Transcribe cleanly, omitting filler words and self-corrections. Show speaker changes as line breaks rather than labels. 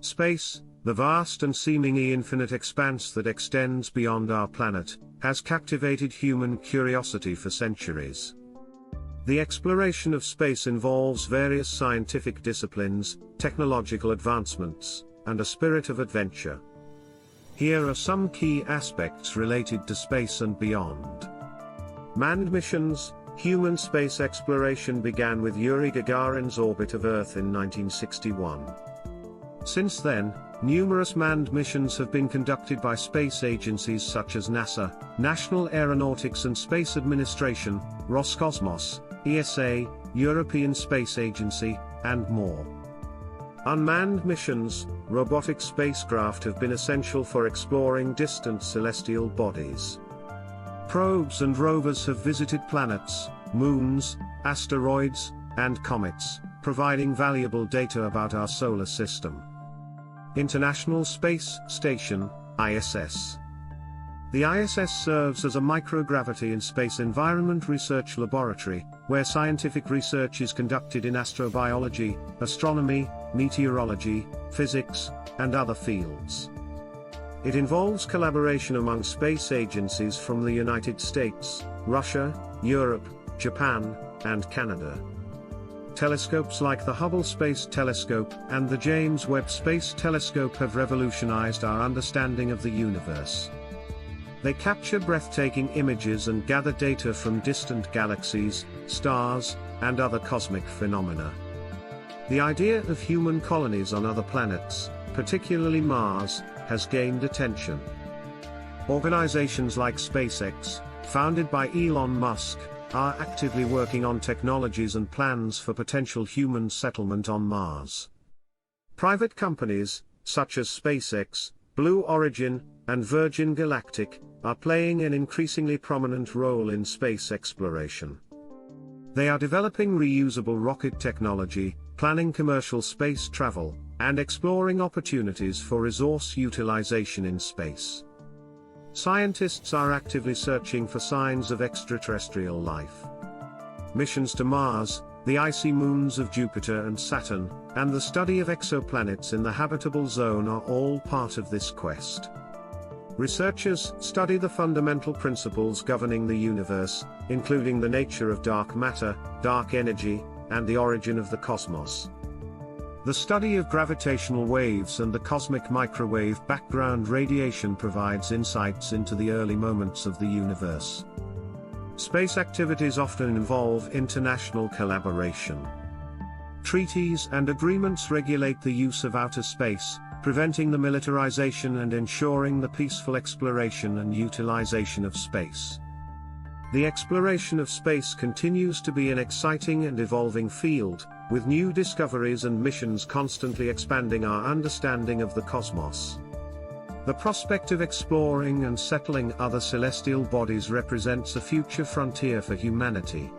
Space, the vast and seemingly infinite expanse that extends beyond our planet, has captivated human curiosity for centuries. The exploration of space involves various scientific disciplines, technological advancements, and a spirit of adventure. Here are some key aspects related to space and beyond. Manned missions. Human space exploration began with Yuri Gagarin's orbit of Earth in 1961. Since then, numerous manned missions have been conducted by space agencies such as NASA, National Aeronautics and Space Administration, Roscosmos, ESA, European Space Agency, and more. Unmanned missions. Robotic spacecraft have been essential for exploring distant celestial bodies. Probes and rovers have visited planets, moons, asteroids, and comets, providing valuable data about our solar system. International Space Station, ISS. The ISS serves as a microgravity and space environment research laboratory, where scientific research is conducted in astrobiology, astronomy, meteorology, physics, and other fields. It involves collaboration among space agencies from the United States, Russia, Europe, Japan, and Canada. Telescopes like the Hubble Space Telescope and the James Webb Space Telescope have revolutionized our understanding of the universe. They capture breathtaking images and gather data from distant galaxies, stars, and other cosmic phenomena. The idea of human colonies on other planets, particularly Mars, has gained attention. Organizations like SpaceX, founded by Elon Musk, are actively working on technologies and plans for potential human settlement on Mars. Private companies, such as SpaceX, Blue Origin, and Virgin Galactic, are playing an increasingly prominent role in space exploration. They are developing reusable rocket technology, planning commercial space travel, and exploring opportunities for resource utilization in space. Scientists are actively searching for signs of extraterrestrial life. Missions to Mars, the icy moons of Jupiter and Saturn, and the study of exoplanets in the habitable zone are all part of this quest. Researchers study the fundamental principles governing the universe, including the nature of dark matter, dark energy, and the origin of the cosmos. The study of gravitational waves and the cosmic microwave background radiation provides insights into the early moments of the universe. Space activities often involve international collaboration. Treaties and agreements regulate the use of outer space, preventing the militarization and ensuring the peaceful exploration and utilization of space. The exploration of space continues to be an exciting and evolving field, with new discoveries and missions constantly expanding our understanding of the cosmos. The prospect of exploring and settling other celestial bodies represents a future frontier for humanity.